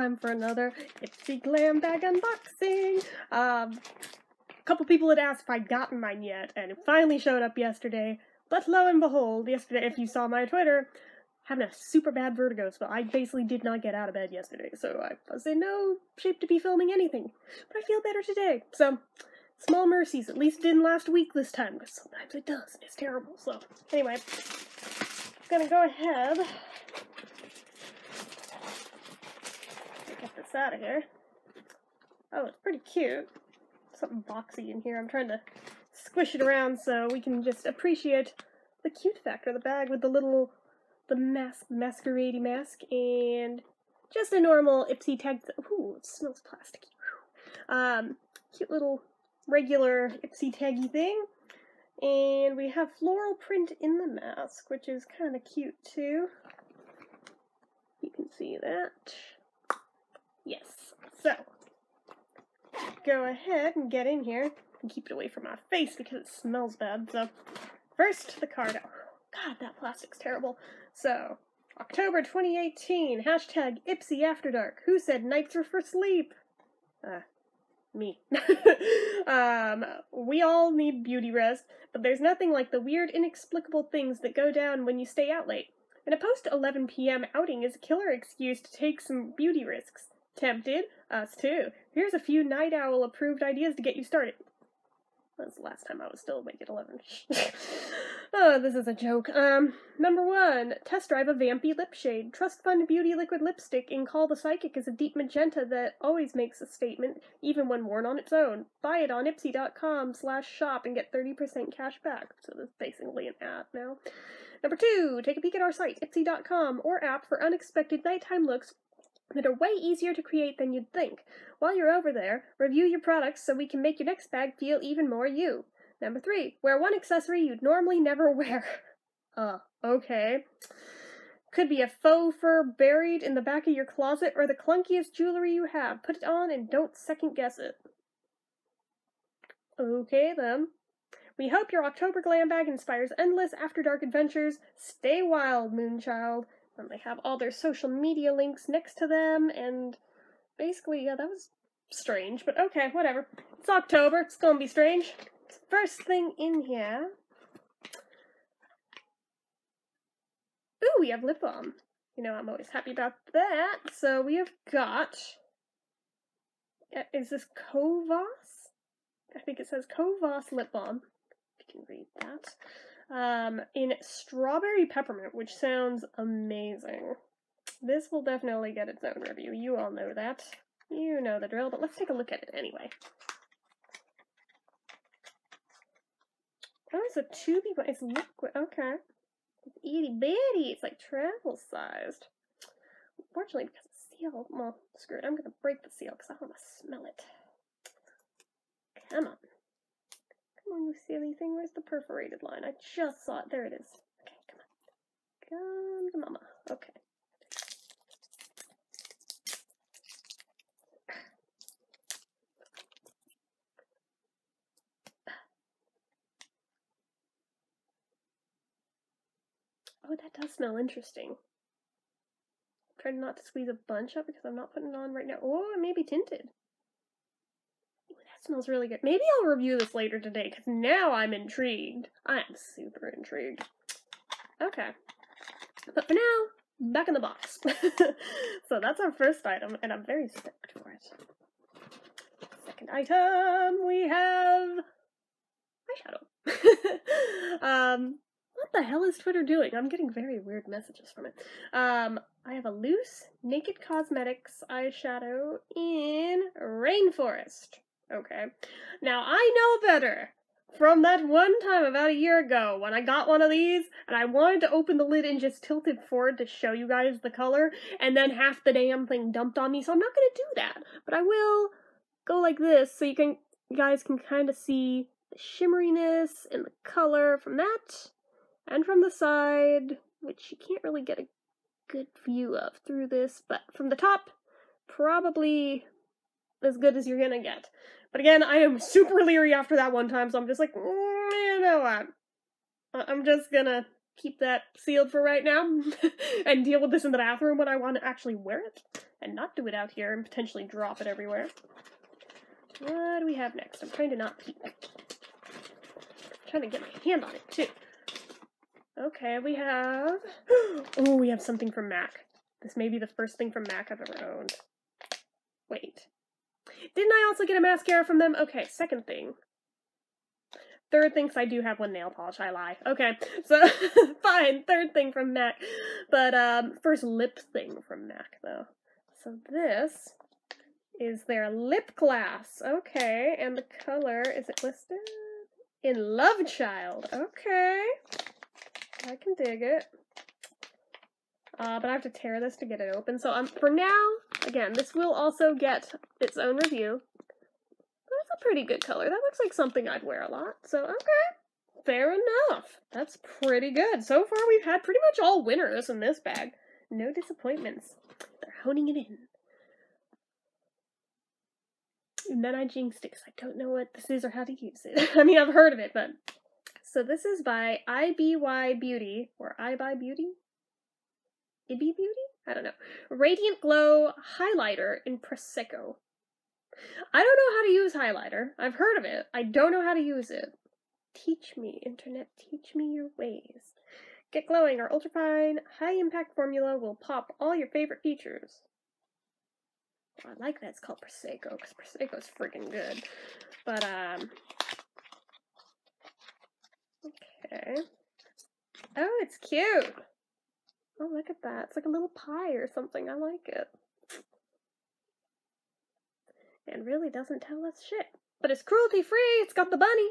time for another Ipsy Glam bag unboxing. A couple people had asked if I'd gotten mine yet, and it finally showed up yesterday. But lo and behold, yesterday, if you saw my Twitter, having a super bad vertigo, so I basically did not get out of bed yesterday, so I was in no shape to be filming anything. But I feel better today, so small mercies. At least it didn't last a week this time, because sometimes it does, and it's terrible. So anyway, I'm gonna go ahead. Get this out of here. Oh, it's pretty cute. Something boxy in here. I'm trying to squish it around so we can just appreciate the cute factor of the bag with the masquerade mask, and just a normal Ipsy tag. Ooh, it smells plasticky. Cute little regular Ipsy taggy thing. And we have floral print in the mask, which is kind of cute too. You can see that. Yes. So, go ahead and get in here and keep it away from my face because it smells bad. So, first, the card. Oh, God, that plastic's terrible. So, October 2018, hashtag Ipsy After Dark. Who said nights are for sleep? Me. We all need beauty rest, but there's nothing like the weird, inexplicable things that go down when you stay out late. And a post-11 p.m. outing is a killer excuse to take some beauty risks. Tempted? Us too. Here's a few Nite Owl approved ideas to get you started. That was the last time I was still awake at 11. Oh, this is a joke. Number 1, test drive a vampy lip shade. Trust Fund Beauty Liquid Lipstick in Call the Psychic is a deep magenta that always makes a statement, even when worn on its own. Buy it on ipsy.com/shop and get 30% cash back. So that's basically an ad now. Number 2, take a peek at our site, ipsy.com, or app for unexpected nighttime looks that are way easier to create than you'd think. While you're over there, review your products so we can make your next bag feel even more you. Number 3, wear one accessory you'd normally never wear. Okay. Could be a faux fur buried in the back of your closet or the clunkiest jewelry you have. Put it on and don't second guess it. Okay then. We hope your October glam bag inspires endless after dark adventures. Stay wild, Moonchild. And they have all their social media links next to them, and basically, yeah, that was strange, but okay, whatever. It's October, it's gonna be strange. First thing in here. Ooh, we have lip balm. You know, I'm always happy about that. So we have got, is this Kovos? I think it says Kovos lip balm. If you can read that. In strawberry peppermint, which sounds amazing. This will definitely get its own review. You all know that. You know the drill, but let's take a look at it anyway. Oh, it's a tubey, but it's liquid. Okay. It's itty bitty. It's like travel sized. Unfortunately, because it's sealed, well, screw it. I'm gonna break the seal because I want to smell it. Come on. Come on, you silly thing. Where's the perforated line? I just saw it. There it is. Okay, come on. Come to mama. Okay. Oh, that does smell interesting. I'm trying not to squeeze a bunch up because I'm not putting it on right now. Oh, it may be tinted. Smells really good. Maybe I'll review this later today, because now I'm intrigued. I am super intrigued. Okay. But for now, back in the box. So that's our first item, and I'm very stoked for it. Second item, we have eyeshadow. What the hell is Twitter doing? I'm getting very weird messages from it. I have a loose Naked Cosmetics eyeshadow in Rainforest. Okay. Now, I know better from that one time about a year ago when I got one of these and I wanted to open the lid and just tilt it forward to show you guys the color, and then half the damn thing dumped on me, so I'm not going to do that. But I will go like this so you guys can kind of see the shimmeriness and the color from that and from the side, which you can't really get a good view of through this, but from the top, probably as good as you're gonna get. But again, I am super leery after that one time, so I'm just like, you know what? I'm just gonna keep that sealed for right now and deal with this in the bathroom when I want to actually wear it. and not do it out here and potentially drop it everywhere. What do we have next? I'm trying to not peek. I'm trying to get my hand on it, too. Okay, we have... Oh, we have something from MAC. This may be the first thing from MAC I've ever owned. Wait. Didn't I also get a mascara from them? Okay, second thing. Third thing, because I do have one nail polish, I lie. Okay, so, fine, third thing from MAC. But, first lip thing from MAC, though. So this is their lip gloss. Okay, and the color, is it listed? In Love Child. Okay. I can dig it. But I have to tear this to get it open. So, for now, again, this will also get its own review. That's a pretty good color. That looks like something I'd wear a lot. So, okay. Fair enough. That's pretty good. So far, we've had pretty much all winners in this bag. No disappointments. They're honing it in. And then I jinxed it because I don't know what this is or how to use it. I mean, I've heard of it, but... So this is by IBY Beauty, or iBuy Beauty? Ibby Beauty? I don't know. Radiant Glow Highlighter in Prosecco. I don't know how to use highlighter. I've heard of it. I don't know how to use it. Teach me, internet. Teach me your ways. Get Glowing, our ultrafine, high-impact formula will pop all your favorite features. Oh, I like that it's called Prosecco, because Prosecco's freaking good. But, okay. Oh, it's cute! Oh, look at that. It's like a little pie or something. I like it. And really doesn't tell us shit. But it's cruelty-free! It's got the bunny!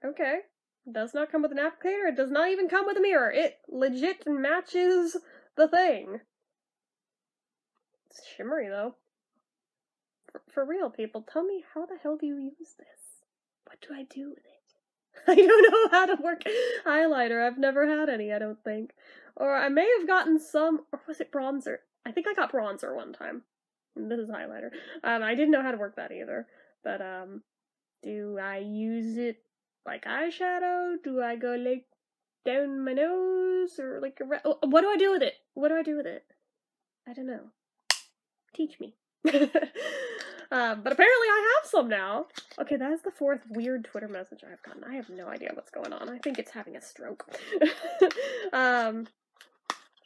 Okay. It does not come with an applicator. It does not even come with a mirror. It legit matches the thing. It's shimmery, though. For real, people, tell me, how the hell do you use this? What do I do with it? I don't know how to work highlighter. I've never had any, I don't think. Or I may have gotten some, or was it bronzer? I think I got bronzer one time. And this is highlighter. I didn't know how to work that either. But, do I use it like eyeshadow? Do I go, like, down my nose? Or, like, what do I do with it? What do I do with it? I don't know. Teach me. But apparently I have some now. Okay, that is the fourth weird Twitter message I've gotten. I have no idea what's going on. I think it's having a stroke.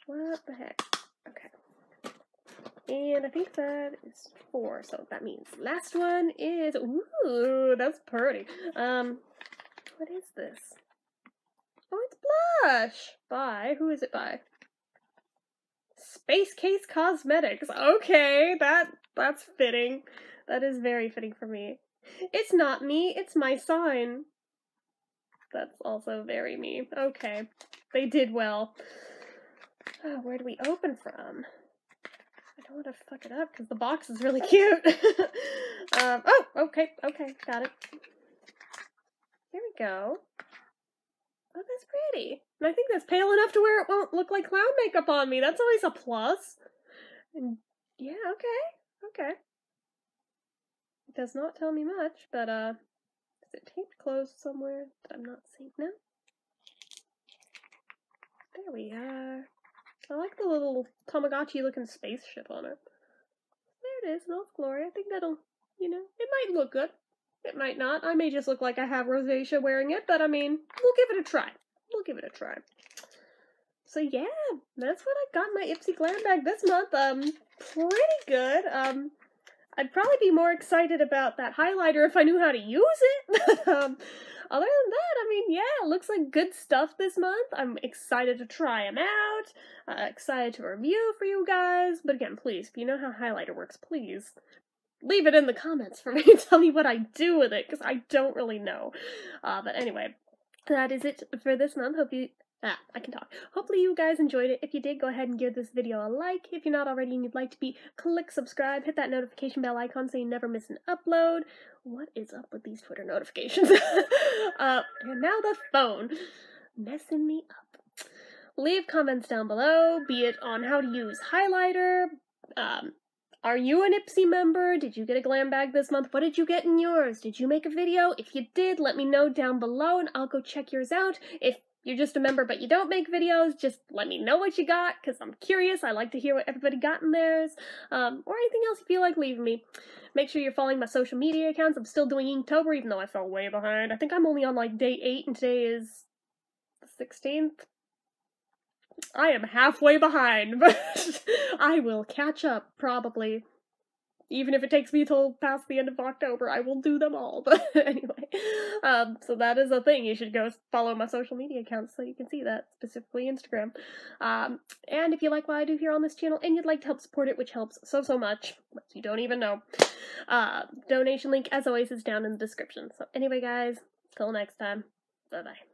What the heck? Okay. And I think that is 4, so that means last one is, ooh, that's pretty. What is this? Oh, it's blush! By, who is it by? Space Case Cosmetics. Okay, that's fitting. That is very fitting for me. It's not me, it's my sign. That's also very me. Okay, they did well. Oh, where do we open from? I don't want to fuck it up because the box is really cute. Oh, okay, got it. Here we go. Oh, that's pretty. And I think that's pale enough to where it won't look like clown makeup on me. That's always a plus. And yeah, okay. It does not tell me much, but, is it taped closed somewhere that I'm not seeing? No? There we are. I like the little Tamagotchi-looking spaceship on it. There it is in all its glory. I think that'll, you know, it might look good. It might not. I may just look like I have rosacea wearing it, but I mean, we'll give it a try. So yeah, that's what I got in my Ipsy Glam bag this month. Pretty good. I'd probably be more excited about that highlighter if I knew how to use it. Other than that, I mean, yeah, it looks like good stuff this month. I'm excited to try them out. Excited to review for you guys. But again, please, if you know how highlighter works, please leave it in the comments for me. Tell me what I do with it, because I don't really know. But anyway, that is it for this month. Hope you... I can talk. Hopefully you guys enjoyed it. If you did, go ahead and give this video a like. If you're not already and you'd like to be, click subscribe. Hit that notification bell icon so you never miss an upload. What is up with these Twitter notifications? And now the phone. Messing me up. Leave comments down below, be it on how to use highlighter. Are you an Ipsy member? Did you get a glam bag this month? What did you get in yours? Did you make a video? If you did, let me know down below and I'll go check yours out. If you're just a member but you don't make videos, just let me know what you got, because I'm curious. I like to hear what everybody got in theirs, or anything else you feel like leaving me. Make sure you're following my social media accounts. I'm still doing Inktober, even though I fell way behind. I think I'm only on, like, day 8, and today is the 16th? I am halfway behind, but I will catch up, probably. Even if it takes me till past the end of October, I will do them all. But anyway, so that is a thing. You should go follow my social media accounts so you can see that, specifically Instagram. And if you like what I do here on this channel and you'd like to help support it, which helps so much, you don't even know, donation link, as always, is down in the description. So anyway, guys, till next time, bye-bye.